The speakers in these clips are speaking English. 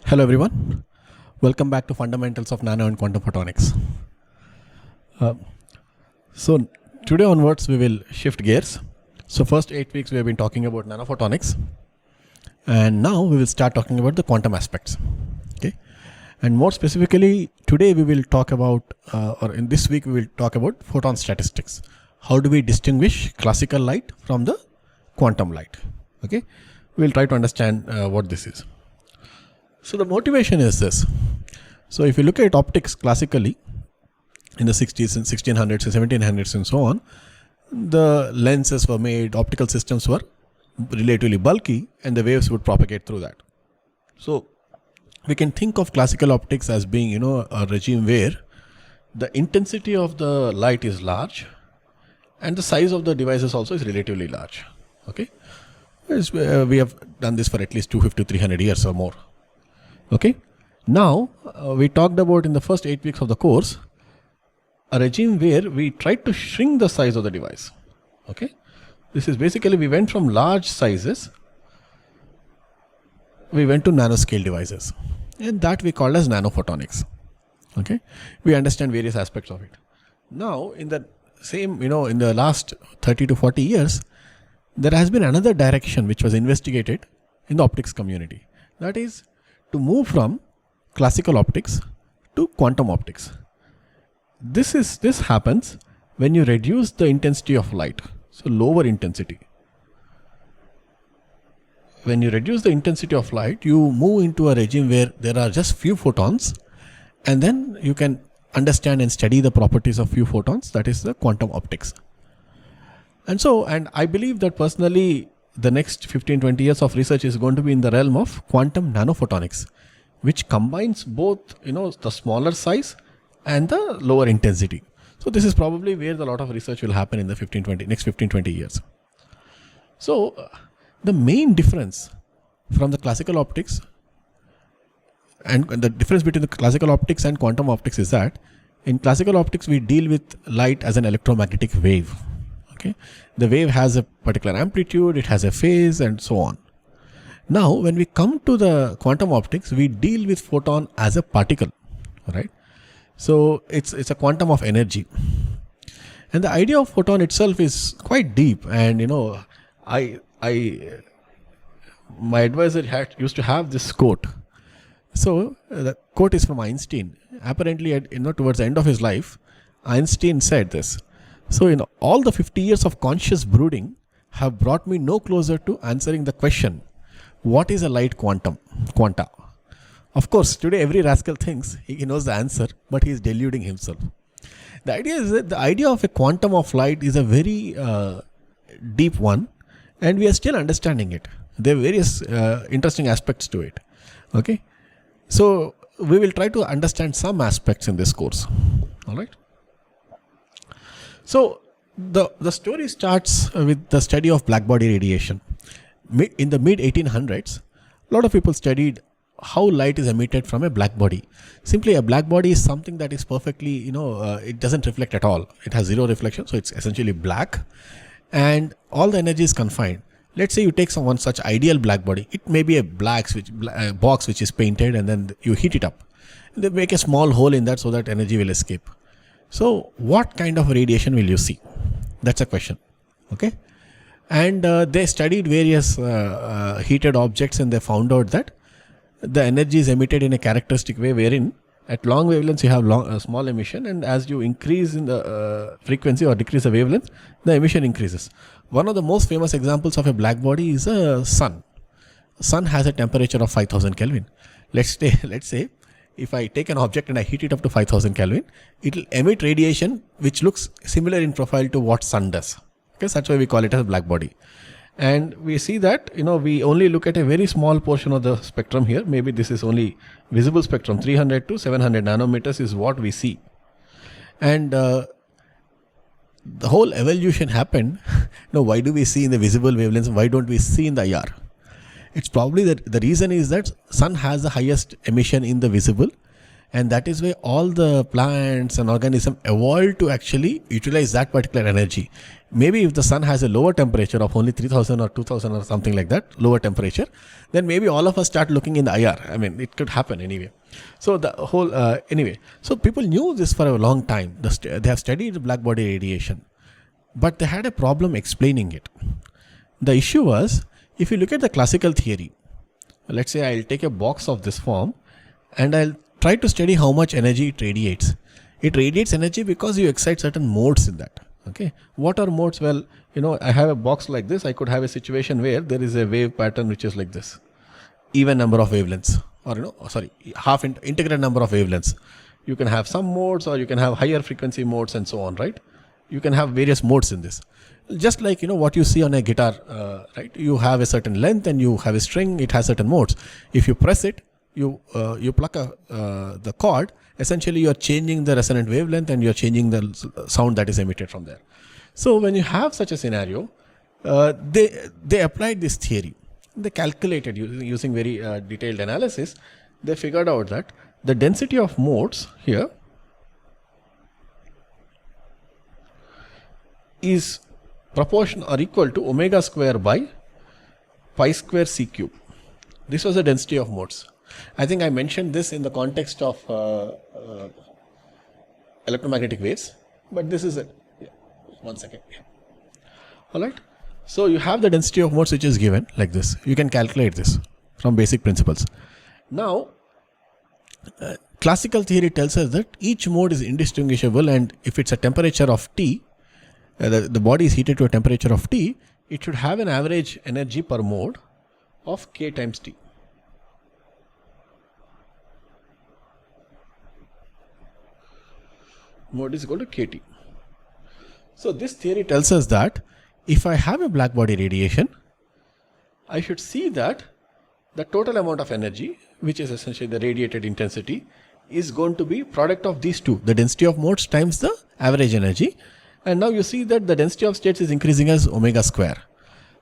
Hello everyone, welcome back to Fundamentals of Nano and Quantum Photonics. So today onwards we will shift gears. So first 8 weeks we have been talking about nanophotonics, and now we will start talking about the quantum aspects. Okay, and more specifically today we will talk about, or in this week we will talk about photon statistics. How do we distinguish classical light from the quantum light? Okay, we will try to understand what this is. So the motivation is this. So if you look at optics classically in the 60s and 1600s and 1700s and so on, the lenses were made, optical systems were relatively bulky, and the waves would propagate through that. So we can think of classical optics as being, a regime where the intensity of the light is large and the size of the devices also is relatively large. Okay, we have done this for at least 250 to 300 years or more. Okay, now we talked about in the first 8 weeks of the course a regime where we tried to shrink the size of the device. Okay, this is basically we went from large sizes, we went to nanoscale devices, and that we called as nanophotonics. Okay, we understand various aspects of it. Now in the same, in the last 30 to 40 years, there has been another direction which was investigated in the optics community. That is to move from classical optics to quantum optics. This happens when you reduce the intensity of light, so lower intensity. When you reduce the intensity of light, you move into a regime where there are just few photons, and then you can understand and study the properties of few photons. That is the quantum optics. And I believe that personally the next 15-20 years of research is going to be in the realm of quantum nanophotonics, which combines both, the smaller size and the lower intensity. So this is probably where a lot of research will happen in the next 15-20 years. So the main difference from the classical optics and the difference between the classical optics and quantum optics is that in classical optics we deal with light as an electromagnetic wave. Okay, the wave has a particular amplitude, it has a phase, and so on. Now, when we come to the quantum optics, we deal with photon as a particle, right? So it's a quantum of energy, and the idea of photon itself is quite deep. And my advisor used to have this quote. So the quote is from Einstein. Apparently, towards the end of his life, Einstein said this. So, all the 50 years of conscious brooding have brought me no closer to answering the question, what is a light quanta? Of course, today every rascal thinks he knows the answer, but he is deluding himself. The idea is that the idea of a quantum of light is a very deep one, and we are still understanding it. There are various interesting aspects to it. Okay, so we will try to understand some aspects in this course. All right. So the story starts with the study of blackbody radiation. In the mid 1800s, a lot of people studied how light is emitted from a blackbody. Simply, a blackbody is something that is perfectly, it doesn't reflect at all. It has zero reflection, so it's essentially black, and all the energy is confined. Let's say you take one such ideal blackbody. It may be a box which is painted, and then you heat it up. And they make a small hole in that so that energy will escape. So what kind of radiation will you see? That's a question. Okay. And they studied various heated objects, and they found out that the energy is emitted in a characteristic way wherein at long wavelengths you have small emission, and as you increase in the frequency or decrease the wavelength, the emission increases. One of the most famous examples of a black body is a sun. Sun has a temperature of 5000 Kelvin. Let's say if I take an object and I heat it up to 5000 Kelvin, it will emit radiation which looks similar in profile to what sun does. Okay, so that's why we call it as a black body. And we see that, we only look at a very small portion of the spectrum here. Maybe this is only visible spectrum, 300 to 700 nanometers is what we see. And the whole evolution happened. Why do we see in the visible wavelengths? Why don't we see in the IR? It's probably that the reason is that sun has the highest emission in the visible, And that is why all the plants and organisms evolved to actually utilize that particular energy. Maybe if the sun has a lower temperature of only 3000 or 2000 or something like that, lower temperature, then maybe all of us start looking in the IR. I mean, it could happen anyway. So the whole, anyway, so people knew this for a long time. They have studied black body radiation, but they had a problem explaining it. The issue was, if you look at the classical theory, let's say I'll take a box of this form and I'll try to study how much energy it radiates. It radiates energy because you excite certain modes in that. Okay. What are modes? Well, I have a box like this. I could have a situation where there is a wave pattern which is like this. Even number of wavelengths, or integrated number of wavelengths. You can have some modes, or you can have higher frequency modes and so on, right? You can have various modes in this. Just like, what you see on a guitar, right? You have a certain length and you have a string, it has certain modes. If you press it, you pluck the chord, essentially you are changing the resonant wavelength and you are changing the sound that is emitted from there. So when you have such a scenario, they applied this theory. They calculated using very detailed analysis. They figured out that the density of modes here is proportional or equal to omega square by pi square c cube. This was the density of modes. I think I mentioned this in the context of electromagnetic waves, but this is it. Yeah. 1 second. Yeah. All right. So you have the density of modes which is given like this. You can calculate this from basic principles. Now, classical theory tells us that each mode is indistinguishable, and if it's a temperature of T, the body is heated to a temperature of T, it should have an average energy per mode of K times T. Mode is equal to KT. So this theory tells us that if I have a black body radiation, I should see that the total amount of energy, which is essentially the radiated intensity, is going to be product of these two, the density of modes times the average energy. And now you see that the density of states is increasing as omega square.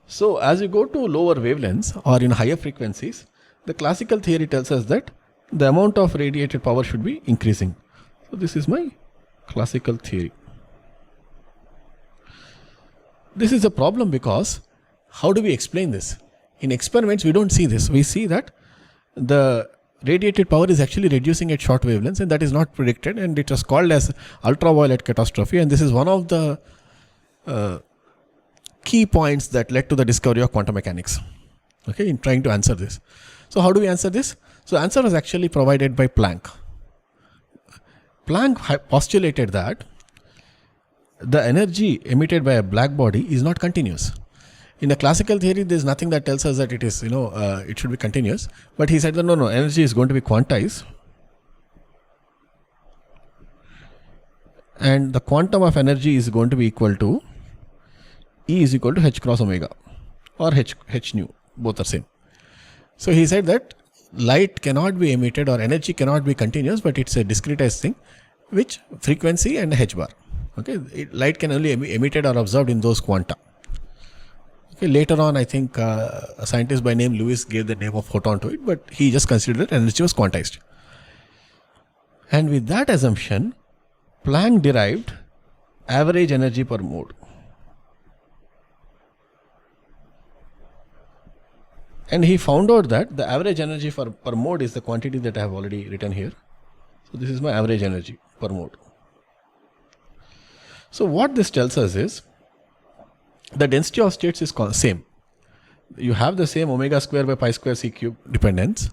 So as you go to lower wavelengths or in higher frequencies, the classical theory tells us that the amount of radiated power should be increasing. So this is my classical theory. This is a problem because how do we explain this? In experiments, we don't see this. We see that the radiated power is actually reducing at short wavelengths, and that is not predicted, and it was called as ultraviolet catastrophe, and this is one of the key points that led to the discovery of quantum mechanics, okay, in trying to answer this. So how do we answer this? So the answer was actually provided by Planck. Planck postulated that the energy emitted by a black body is not continuous. In the classical theory, there is nothing that tells us that it is, it should be continuous. But he said that no, energy is going to be quantized. And the quantum of energy is going to be equal to E is equal to H cross omega or H nu, both are same. So he said that light cannot be emitted or energy cannot be continuous, but it's a discretized thing, which frequency and H bar. Okay, light can only be emitted or observed in those quanta. Okay, later on, I think a scientist by name Lewis gave the name of photon to it, but he just considered that energy was quantized. And with that assumption, Planck derived average energy per mode. And he found out that the average energy per mode is the quantity that I have already written here. So this is my average energy per mode. So what this tells us is the density of states is same. You have the same omega square by pi square c cube dependence,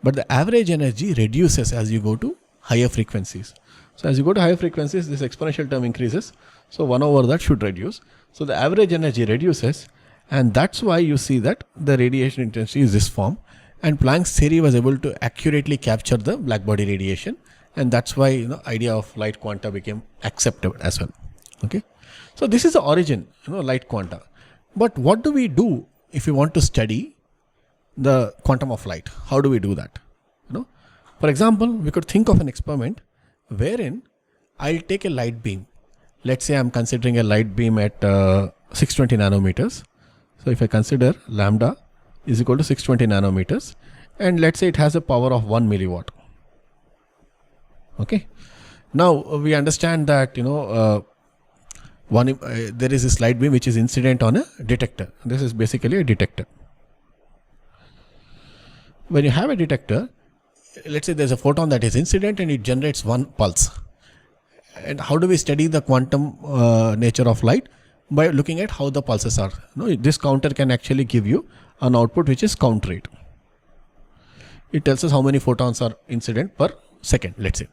but the average energy reduces as you go to higher frequencies. So as you go to higher frequencies, this exponential term increases. So 1 over that should reduce. So the average energy reduces, and that's why you see that the radiation intensity is this form. And Planck's theory was able to accurately capture the black body radiation, and that's why idea of light quanta became accepted as well. Okay, so this is the origin, light quanta. But what do we do if we want to study the quantum of light? How do we do that? For example, we could think of an experiment wherein I'll take a light beam. Let's say I'm considering a light beam at 620 nanometers. So if I consider lambda is equal to 620 nanometers, and let's say it has a power of 1 milliwatt. Okay. Now we understand that there is this light beam which is incident on a detector. This is basically a detector. When you have a detector, let's say there's a photon that is incident and it generates one pulse. And how do we study the quantum nature of light? By looking at how the pulses are. This counter can actually give you an output which is count rate. It tells us how many photons are incident per second, let's say.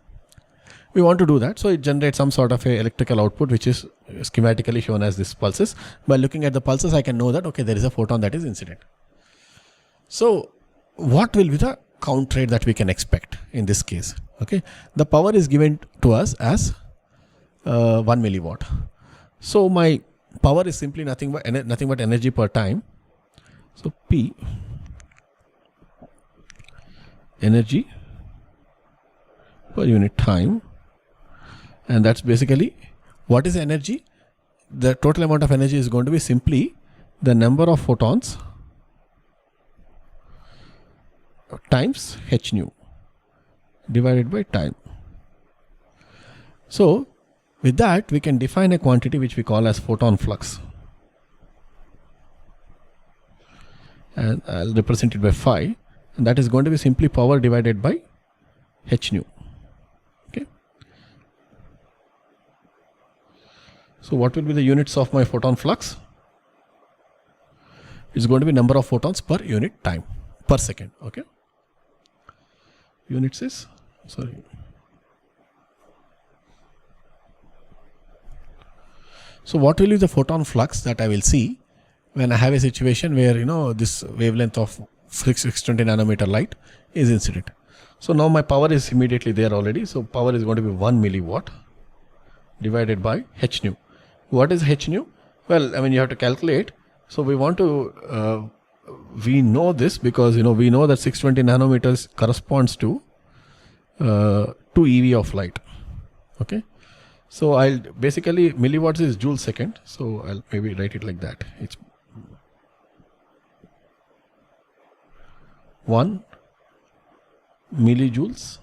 We want to do that, so it generates some sort of a electrical output which is schematically shown as this pulses. By looking at the pulses, I can know that okay, there is a photon that is incident. So what will be the count rate that we can expect in this case? Okay, the power is given to us as 1 milliwatt. So my power is simply nothing but energy per time. So P, energy per unit time, and that's basically what is energy. The total amount of energy is going to be simply the number of photons times h nu divided by time. So with that we can define a quantity which we call as photon flux, and I'll represent it by phi, and that is going to be simply power divided by h nu. Okay. So what will be the units of my photon flux? It's going to be number of photons per unit time per second. Okay. Units is So what will be the photon flux that I will see when I have a situation where this wavelength of 620 nanometer light is incident. So now my power is immediately there already. So power is going to be 1 milliwatt divided by h nu. What is h nu? Well, I mean you have to calculate. So we want to we know this because we know that 620 nanometers corresponds to 2 eV of light. Okay. So I'll basically milliwatts is joule second. So I'll maybe write it like that. It's 1 millijoules,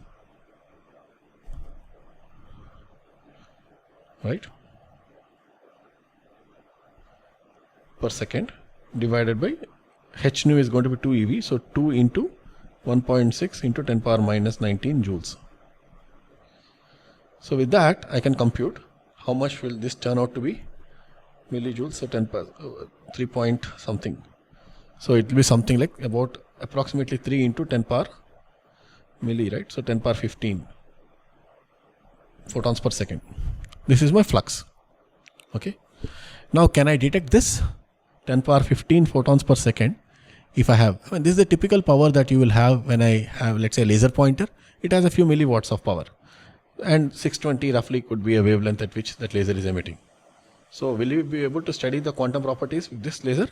right, per second divided by h nu is going to be 2 eV. So 2 into 1.6 into 10 power minus 19 joules. So with that I can compute how much will this turn out to be millijoules. So 10 power 3 point something. So it will be something like about approximately 3 into 10 power milli, right? So 10 power 15 photons per second. This is my flux. Okay. Now can I detect this 10 power 15 photons per second? If I have, this is the typical power that you will have when I have, let's say, a laser pointer. It has a few milliwatts of power, and 620 roughly could be a wavelength at which that laser is emitting. So will you be able to study the quantum properties with this laser?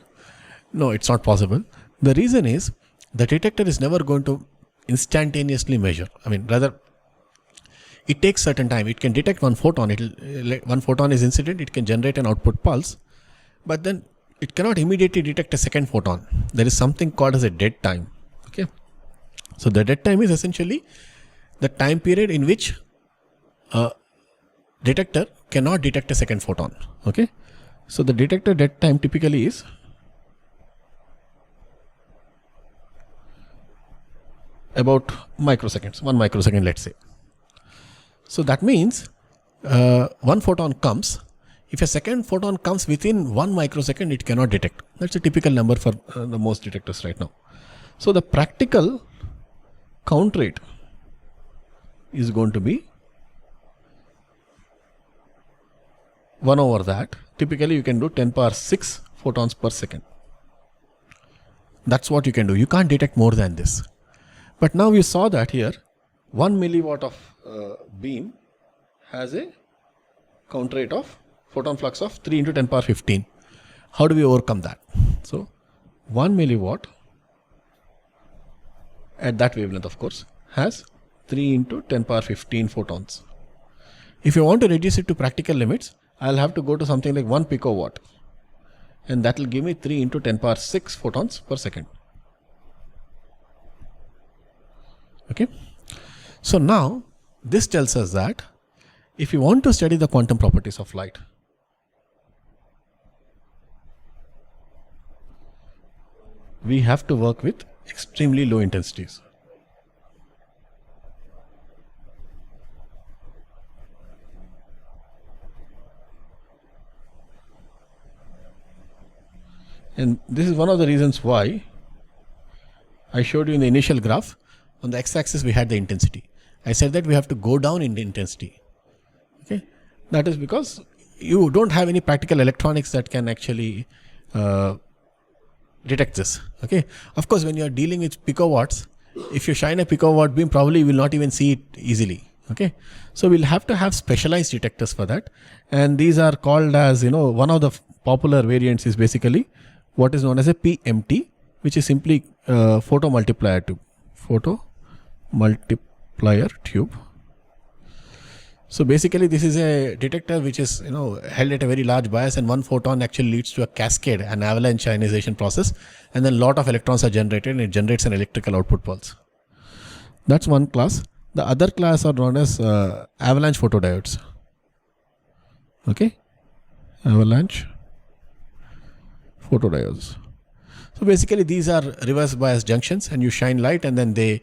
No, it's not possible. The reason is the detector is never going to instantaneously measure. I mean, rather, it takes certain time. It can detect one photon. One photon is incident. It can generate an output pulse, but then it cannot immediately detect a second photon. There is something called as a dead time. Okay. So the dead time is essentially the time period in which a detector cannot detect a second photon. Okay. So the detector dead time typically is about microseconds, 1 microsecond, let's say. So that means one photon comes. If a second photon comes within 1 microsecond, it cannot detect. That's a typical number for the most detectors right now. So the practical count rate is going to be 1 over that. Typically you can do 10 power 6 photons per second. That's what you can do. You can't detect more than this. But now we saw that here 1 milliwatt of beam has a count rate of photon flux of 3 into 10 power 15. How do we overcome that? So 1 milliwatt at that wavelength, of course, has 3 into 10 power 15 photons. If you want to reduce it to practical limits, I'll have to go to something like 1 picowatt, and that will give me 3 into 10 power 6 photons per second. Okay. So now this tells us that if you want to study the quantum properties of light, we have to work with extremely low intensities. And this is one of the reasons why I showed you in the initial graph, on the x-axis we had the intensity. I said that we have to go down in the intensity. Okay, that is because you don't have any practical electronics that can actually detect this. Okay, of course, when you are dealing with picowatts, if you shine a picowatt beam, probably you will not even see it easily. Okay, so we'll have to have specialized detectors for that, and these are called as, one of the popular variants is basically what is known as a PMT, which is simply photomultiplier tube. Photomultiplier tube. So basically, this is a detector which is held at a very large bias, and one photon actually leads to a cascade, an avalanche ionization process, and then a lot of electrons are generated, and it generates an electrical output pulse. That's one class. The other class are known as avalanche photodiodes. Okay, avalanche photodiodes. So basically, these are reverse bias junctions, and you shine light, and then they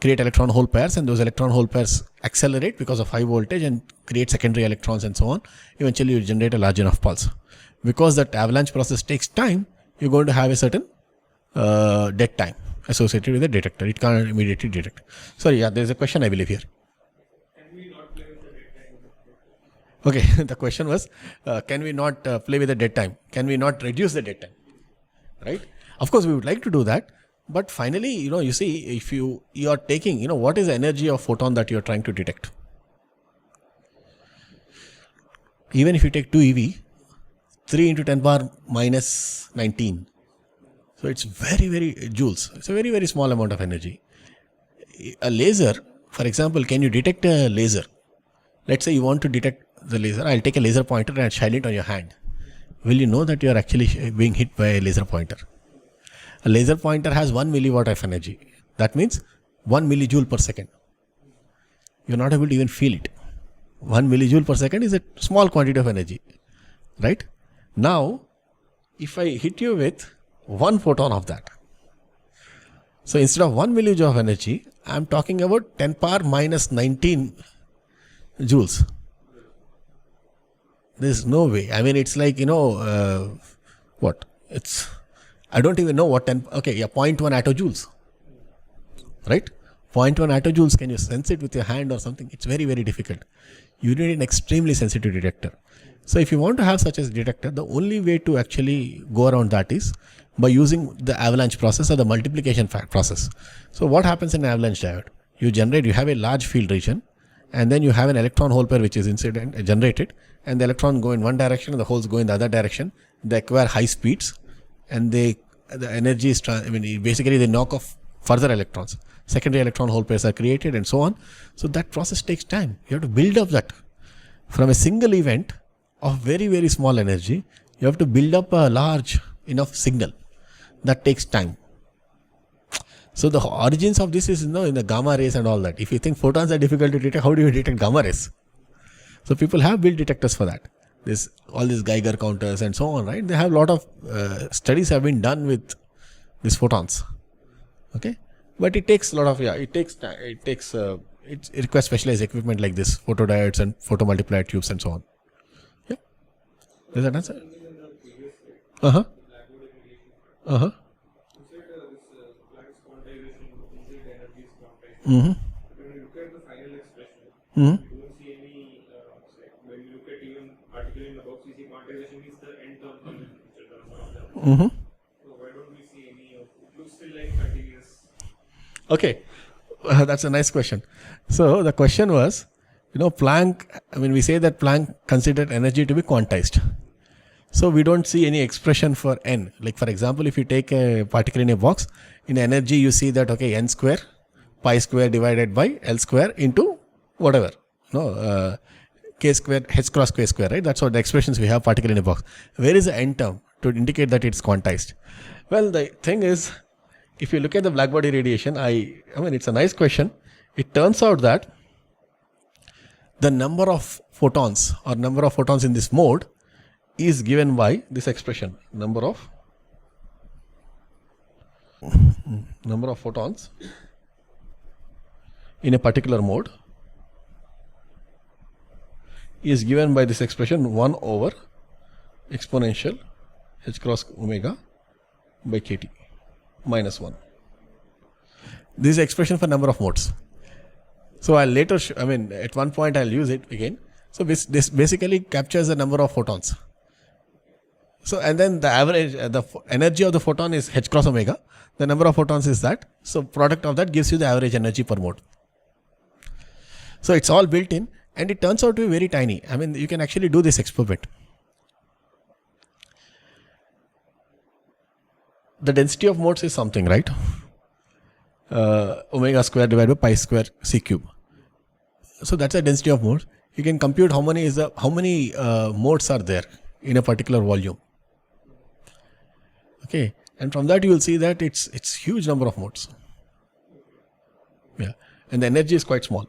create electron hole pairs, and those electron hole pairs accelerate because of high voltage and create secondary electrons and so on. Eventually, you generate a large enough pulse. Because that avalanche process takes time, you're going to have a certain dead time associated with the detector. It can't immediately detect. Sorry, yeah, there's a question I believe here. Can we not play with the dead time? Okay, the question was, can we not play with the dead time? Can we not reduce the dead time? Right? Of course, we would like to do that. But finally, you see, if you are taking, what is the energy of photon that you are trying to detect? Even if you take 2 eV, 3 into 10 power minus 19. So it's very, very joules. It's a very, very small amount of energy. A laser, for example, can you detect a laser? Let's say you want to detect the laser. I'll take a laser pointer and shine it on your hand. Will you know that you are actually being hit by a laser pointer? A laser pointer has 1 milliwatt of energy. That means 1 millijoule per second. You're not able to even feel it. 1 millijoule per second is a small quantity of energy. Right? Now, if I hit you with 1 photon of that. So instead of 1 millijoule of energy, I'm talking about 10 power minus 19 joules. There's no way. I mean, it's like, what? I don't even know what 0.1 attojoules. Right? 0.1 attojoules, can you sense it with your hand or something? It's very, very difficult. You need an extremely sensitive detector. So if you want to have such a detector, the only way to actually go around that is by using the avalanche process or the multiplication process. So what happens in an avalanche diode? You have a large field region, and then you have an electron hole pair which is generated, and the electron go in one direction and the holes go in the other direction. They acquire high speeds, and the energy is basically they knock off further electrons. Secondary electron hole pairs are created and so on. So that process takes time. You have to build up that from a single event of very, very small energy. You have to build up a large enough signal. That takes time. So the origins of this is in the gamma rays and all that. If you think photons are difficult to detect, how do you detect gamma rays? So people have built detectors for that. All these Geiger counters and so on, right? They have a lot of studies have been done with these photons. Okay, but it takes a lot of it takes time. It requires specialized equipment like this, photodiodes and photomultiplier tubes and so on. Yeah, does that answer? Uh-huh. Uh-huh. Mm-hmm. When you look at the final expression, Mm-hmm. you don't see any, when you look at even particularly in the box, you see quantization is the end term Mm-hmm. So why don't we see any of it? Looks still like continuous. Okay, that's a nice question. So the question was, Planck, we say that Planck considered energy to be quantized. So we don't see any expression for n. Like for example, if you take a particle in a box, in energy you see that, n square, pi square divided by L square into whatever, k square, h cross k square, right? That's what the expressions we have particle in a box. Where is the n term to indicate that it's quantized? Well, the thing is, if you look at the blackbody radiation, it's a nice question. It turns out that the number of photons or number of photons in this mode is given by this expression, number of photons in a particular mode is given by this expression 1 over exponential h cross omega by kt minus 1. This is expression for number of modes. So I'll later, at one point I'll use it again. So this basically captures the number of photons. So and then the average, the energy of the photon is h cross omega. The number of photons is that. So product of that gives you the average energy per mode. So it's all built in, and it turns out to be very tiny. You can actually do this experiment. The density of modes is something, right? Omega square divided by pi square c cube. So that's the density of modes. You can compute how many modes are there in a particular volume. Okay, and from that you will see that it's huge number of modes. Yeah, and the energy is quite small.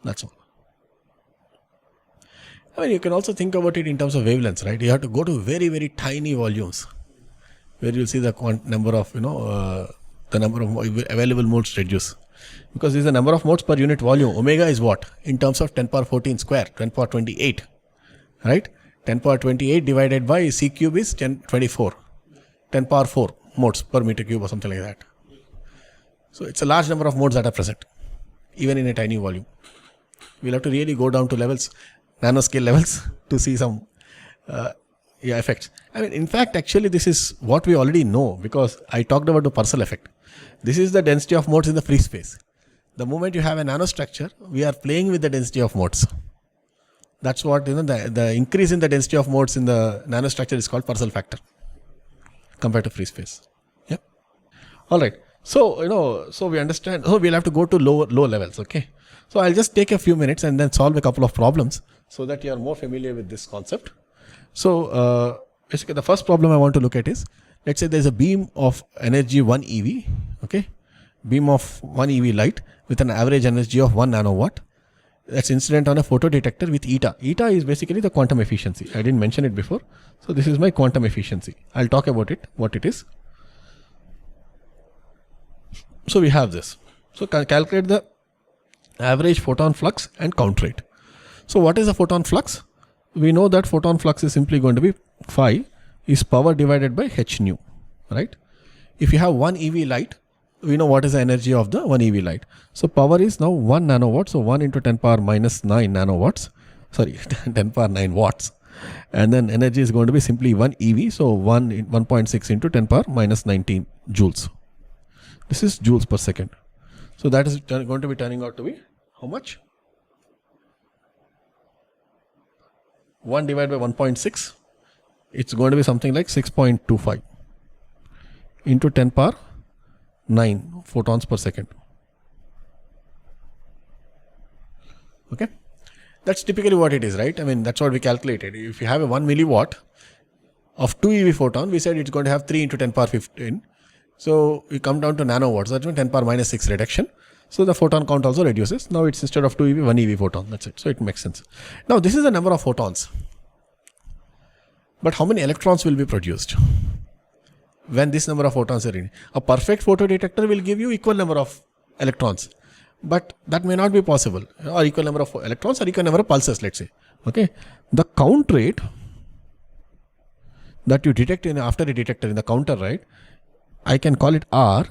That's all. You can also think about it in terms of wavelengths, right? You have to go to very, very tiny volumes where you'll see the number of, the number of available modes reduce. Because this is the number of modes per unit volume. Omega is what? In terms of 10 power 14 square, 10 power 28, right? 10 power 28 divided by c cube is 24, 10 power 4 modes per meter cube or something like that. So it's a large number of modes that are present, even in a tiny volume. We'll have to really go down to levels, nanoscale levels, to see some effects. In fact, actually this is what we already know, because I talked about the Purcell effect. This is the density of modes in the free space. The moment you have a nanostructure, we are playing with the density of modes. That's what, the increase in the density of modes in the nanostructure is called Purcell factor compared to free space. Yeah. All right. So, so we understand. So we'll have to go to low levels. Okay. So I'll just take a few minutes and then solve a couple of problems so that you are more familiar with this concept. So basically the first problem I want to look at is, let's say there's a beam of energy 1 eV, okay, beam of 1 eV light with an average energy of 1 nanowatt. That's incident on a photodetector with eta. Eta is basically the quantum efficiency. I didn't mention it before. So this is my quantum efficiency. I'll talk about it, what it is. So we have this. So calculate the average photon flux and count rate. So what is the photon flux? We know that photon flux is simply going to be phi is power divided by h nu, right? If you have 1 eV light, we know what is the energy of the 1 eV light. So power is now 1 nanowatt. So 1 into 10 power minus 9 nanowatts, sorry, 10 power 9 watts. And then energy is going to be simply 1 eV. So 1.6 into 10 power minus 19 joules. This is joules per second. So that is going to be turning out to be how much? 1 divided by 1.6. It's going to be something like 6.25 into 10 power 9 photons per second. Okay. That's typically what it is, right? That's what we calculated. If you have a 1 milliwatt of 2 eV photon, we said it's going to have 3 into 10 power 15. So we come down to nanowatts. That's 10 power minus 6 reduction. So the photon count also reduces. Now it's instead of 2 eV, 1 eV photon. That's it. So it makes sense. Now this is the number of photons. But how many electrons will be produced when this number of photons are in? A perfect photodetector will give you equal number of electrons. But that may not be possible. Or equal number of electrons or equal number of pulses, let's say. Okay. The count rate that you detect after a detector in the counter, right? I can call it R,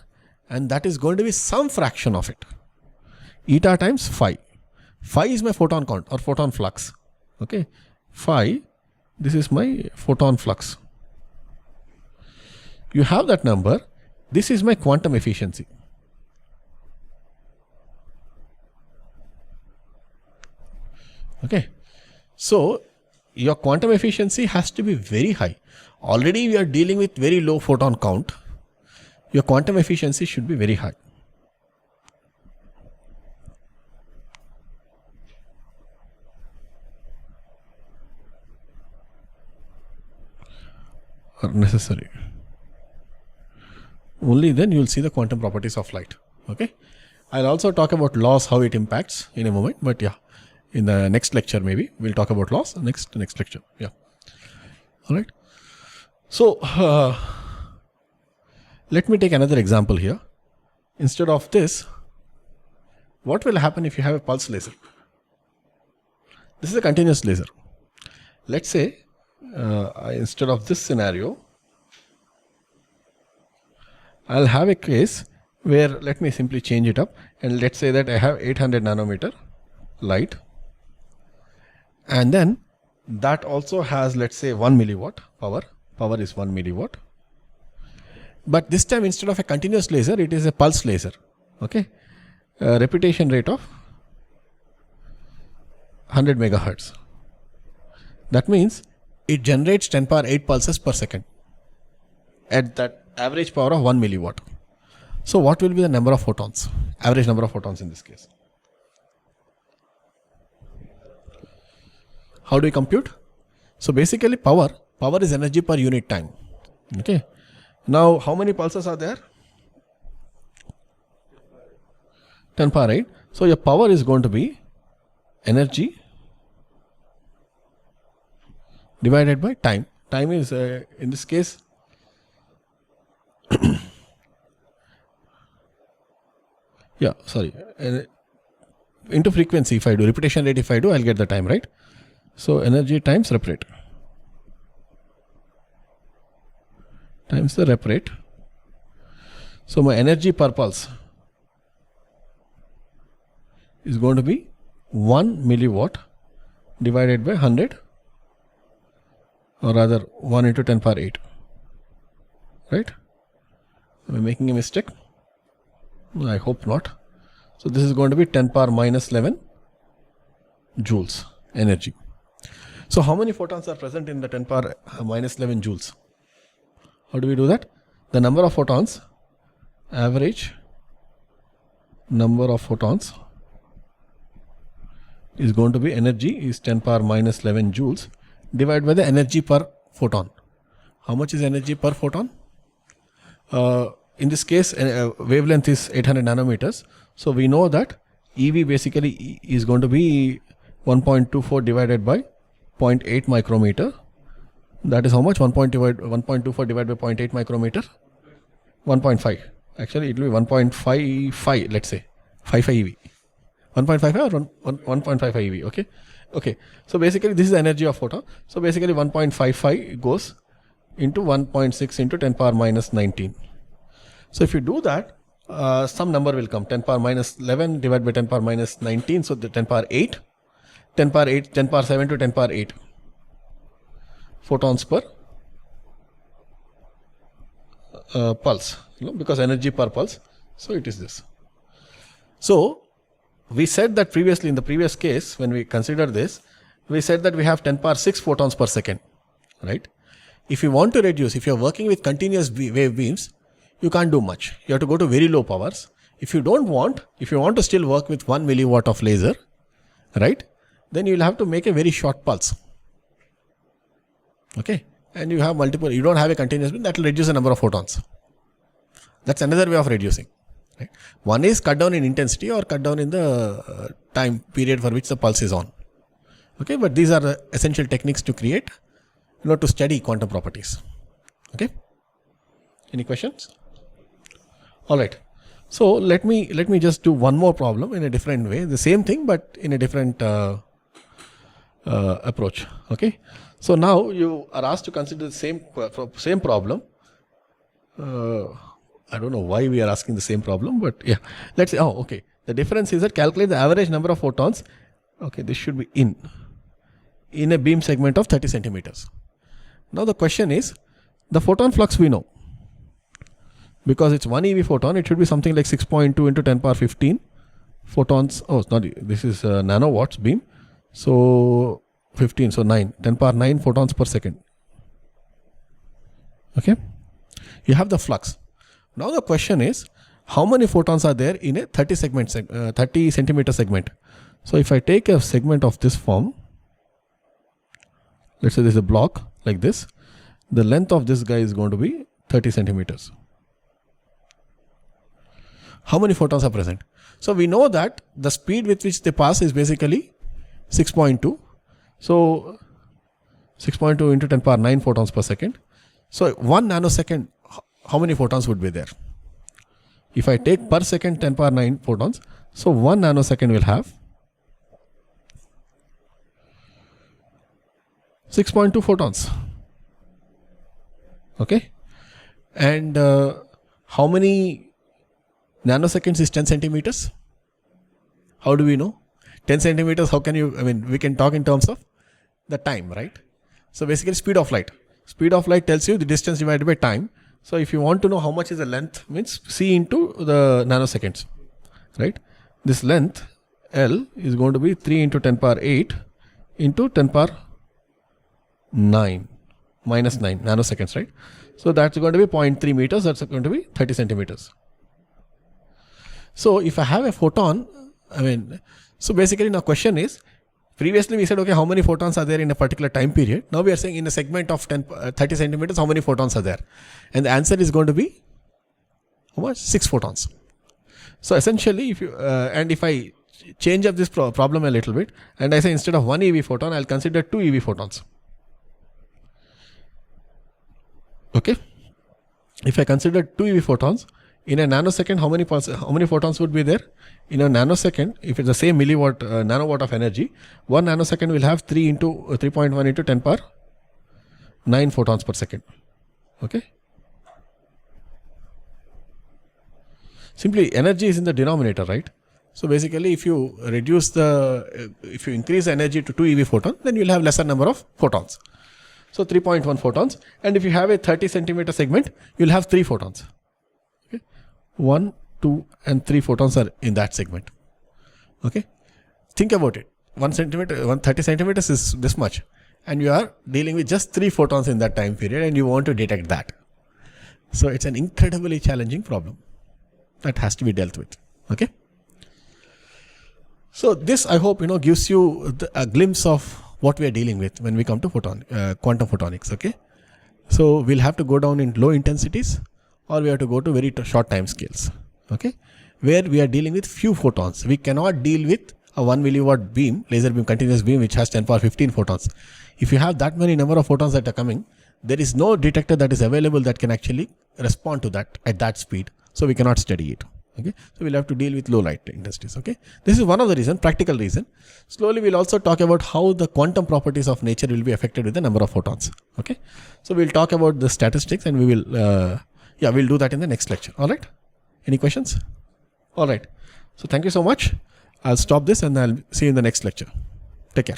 and that is going to be some fraction of it. Eta times phi. Phi is my photon count or photon flux. Okay. Phi, this is my photon flux. You have that number. This is my quantum efficiency. Okay. So your quantum efficiency has to be very high. Already we are dealing with very low photon count. Your quantum efficiency should be very high. Or necessary. Only then you will see the quantum properties of light. Okay. I'll also talk about loss, how it impacts in a moment, but yeah, in the next lecture maybe we'll talk about loss. Next lecture. Yeah. All right. So let me take another example here. Instead of this, what will happen if you have a pulse laser? This is a continuous laser. Let's say instead of this scenario, I'll have a case where, let me simply change it up, and let's say that I have 800 nanometer light, and then that also has, let's say, 1 milliwatt power is 1 milliwatt, but this time instead of a continuous laser, it is a pulse laser. Okay, repetition rate of 100 megahertz. That means it generates 10 power 8 pulses per second at that average power of 1 milliwatt. So what will be the number of photons, average number of photons in this case? How do we compute? So basically power is energy per unit time. Okay. Now how many pulses are there? 10 power 8. So your power is going to be energy divided by time. Time is in this case yeah, sorry, into frequency. If I do repetition rate, if I do, I'll get the time, right? So energy times rep rate times the rep rate. So my energy per pulse is going to be 1 milliwatt divided by 100, or rather 1 into 10 power 8. Right? Am I making a mistake? I hope not. So this is going to be 10 power minus 11 joules energy. So how many photons are present in the 10 power minus 11 joules? How do we do that? The number of photons, average number of photons is going to be, energy is 10 power minus 11 joules divided by the energy per photon. How much is energy per photon? In this case, wavelength is 800 nanometers. So we know that EV basically is going to be 1.24 divided by 0.8 micrometer. That is how much? 1.24 divided by 0.8 micrometer? 1.5. Actually, it will be 1.55, let's say. 55 EV. 1.55 or 1.55 EV, okay? Okay. So basically, this is the energy of photon. So basically, 1.55 goes into 1.6 into 10 power minus 19. So if you do that, some number will come, 10 power minus 11 divided by 10 power minus 19. So the 10 power 8, 10 power 8, 10 power 7 to 10 power 8 photons per pulse, because energy per pulse. So it is this. So we said that previously, in the previous case, when we consider this, we said that we have 10 power 6 photons per second, right? If you want to reduce, if you're working with continuous wave beams, you can't do much. You have to go to very low powers. If you want to still work with 1 milliwatt of laser, right, then you'll have to make a very short pulse. Okay. And you have multiple, you don't have a continuous beam, that will reduce the number of photons. That's another way of reducing. Right? One is cut down in intensity or cut down in the time period for which the pulse is on. Okay. But these are the essential techniques to create, to study quantum properties. Okay. Any questions? All right. So let me just do one more problem in a different way. The same thing, but in a different approach. Okay. So now you are asked to consider the same problem. I don't know why we are asking the same problem, but yeah. Let's say, okay. The difference is that calculate the average number of photons. Okay, this should be in a beam segment of 30 centimeters. Now the question is, the photon flux we know. Because it's 1 EV photon, it should be something like 6.2 into 10 power 15 photons. Oh, not this is nanowatts beam. So 15, so 9, 10 power 9 photons per second. Okay. You have the flux. Now the question is, how many photons are there in a 30 centimeter segment? So if I take a segment of this form, let's say there's a block like this, the length of this guy is going to be 30 centimeters. how many photons are present? So we know that the speed with which they pass is basically 6.2. So 6.2 into 10 power 9 photons per second. So 1 nanosecond, how many photons would be there? If I take per second 10 power 9 photons, so 1 nanosecond will have 6.2 photons. Okay. And how many nanoseconds is 10 centimeters? How do we know? 10 centimeters, how can you, we can talk in terms of the time, right? So basically speed of light. Speed of light tells you the distance divided by time. So if you want to know how much is the length, means C into the nanoseconds, right? This length L is going to be 3 into 10 power 8 into 10 power 9 minus 9 nanoseconds, right? So that's going to be 0.3 meters. That's going to be 30 centimeters. So if I have a photon, so basically now question is, previously we said, okay, how many photons are there in a particular time period? Now we are saying in a segment of 30 centimeters, how many photons are there? And the answer is going to be, how much? 6 photons. So essentially, if you, and if I change up this problem a little bit, and I say instead of 1 EV photon, I'll consider 2 EV photons. Okay. If I consider 2 EV photons, in a nanosecond, how many photons would be there? In a nanosecond, if it's the same milliwatt, nanowatt of energy, 1 nanosecond will have 3.1 into 10 power 9 photons per second. Okay. Simply energy is in the denominator, right? So basically, if you reduce if you increase the energy to 2 EV photon, then you'll have lesser number of photons. So 3.1 photons. And if you have a 30 centimeter segment, you'll have 3 photons. 1, 2, and 3 photons are in that segment. Okay. Think about it. 30 centimeters is this much. And you are dealing with just 3 photons in that time period and you want to detect that. So it's an incredibly challenging problem that has to be dealt with. Okay. So this, I hope, gives you a glimpse of what we are dealing with when we come to quantum photonics. Okay. So we'll have to go down in low intensities, or we have to go to very short time scales, okay, where we are dealing with few photons. We cannot deal with a 1 milliwatt beam, laser beam, continuous beam, which has 10 power 15 photons. If you have that many number of photons that are coming, there is no detector that is available that can actually respond to that at that speed. So we cannot study it. Okay, so we'll have to deal with low light intensities. Okay, this is one of the reason, practical reason. Slowly we'll also talk about how the quantum properties of nature will be affected with the number of photons. Okay, so we'll talk about the statistics and we will we'll do that in the next lecture. All right, any questions? All right, so thank you so much. I'll stop this and I'll see you in the next lecture. Take care.